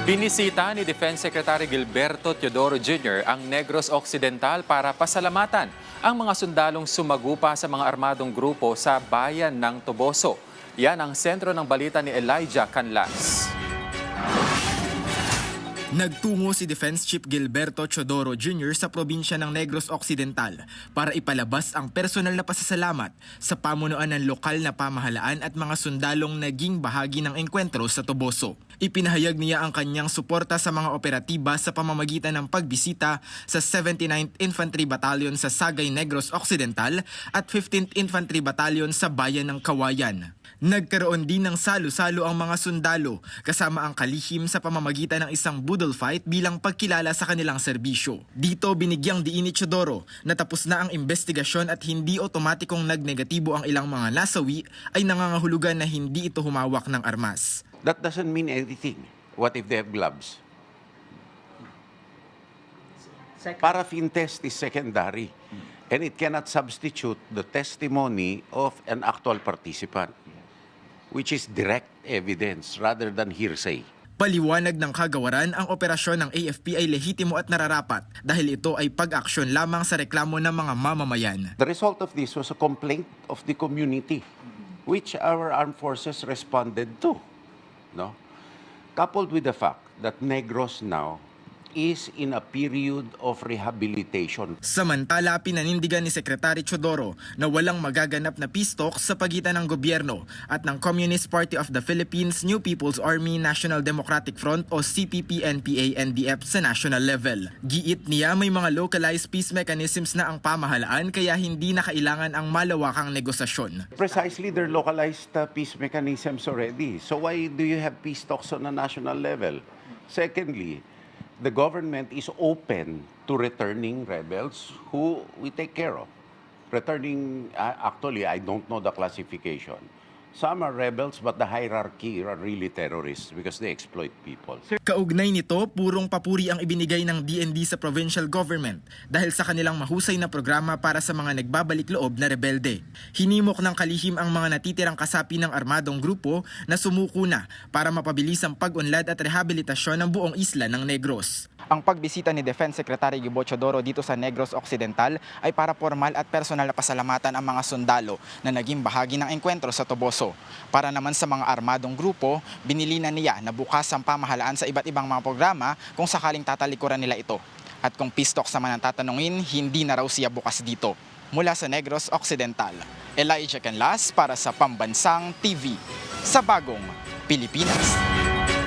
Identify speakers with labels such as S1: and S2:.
S1: Binisita ni Defense Secretary Gilberto Teodoro Jr. ang Negros Occidental para pasalamatan ang mga sundalong sumagupa sa mga armadong grupo sa bayan ng Toboso. Yan ang sentro ng balita ni Elijah Canlas.
S2: Nagtungo si Defense Chief Gilberto Teodoro Jr. sa probinsya ng Negros Occidental para ipalabas ang personal na pasasalamat sa pamunuan ng lokal na pamahalaan at mga sundalong naging bahagi ng engkwentro sa Toboso. Ipinahayag niya ang kanyang suporta sa mga operatiba sa pamamagitan ng pagbisita sa 79th Infantry Battalion sa Sagay Negros Occidental at 15th Infantry Battalion sa bayan ng Kawayan. Nagkaroon din ng salo-salo ang mga sundalo kasama ang kalihim sa pamamagitan ng isang budol fight bilang pagkilala sa kanilang serbisyo. Dito binigyang diin ni Teodoro na tapos na ang investigasyon at hindi otomatikong nagnegatibo ang ilang mga nasawi ay nangangahulugan na hindi ito humawak ng armas.
S3: That doesn't mean anything. What if they have gloves? Paraffin test is secondary and it cannot substitute the testimony of an actual participant, which is direct evidence rather than hearsay.
S2: Paliwanag ng kagawaran, ang operasyon ng AFP ay lehitimo at nararapat dahil ito ay pag-aksyon lamang sa reklamo ng mga mamamayan.
S3: The result of this was a complaint of the community, which our armed forces responded to. No? Coupled with the fact that Negros now is in a period of rehabilitation.
S2: Samantala, pinanindigan ni Secretary Teodoro na walang magaganap na peace talks sa pagitan ng gobyerno at ng Communist Party of the Philippines, New People's Army, National Democratic Front o CPP-NPA-NDF sa national level. Giit niya may mga localized peace mechanisms na ang pamahalaan kaya hindi na kailangan ang malawakang negosasyon.
S3: Precisely, there are localized peace mechanisms already. So why do you have peace talks on a national level? Secondly, the government is open to returning rebels who we take care of. Returning, actually, I don't know the classification. Some are rebels, but the hierarchy are really terrorists because they exploit people.
S2: Kaugnay nito, purong papuri ang ibinigay ng DND sa provincial government dahil sa kanilang mahusay na programa para sa mga nagbabalik loob na rebelde. Hinimok ng kalihim ang mga natitirang kasapi ng armadong grupo na sumuko na para mapabilis ang pag-unlad at rehabilitasyon ng buong isla ng Negros. Ang pagbisita ni Defense Secretary Gilberto Teodoro dito sa Negros Occidental ay para formal at personal na pasalamatan ang mga sundalo na naging bahagi ng engkwentro sa Toboso. Para naman sa mga armadong grupo, binili na niya na bukas ang pamahalaan sa iba't ibang mga programa kung sakaling tatalikuran nila ito. At kung peace talks naman ang tatanungin, hindi na raw siya bukas dito. Mula sa Negros Occidental, Elijah Canlas para sa Pambansang TV sa Bagong Pilipinas.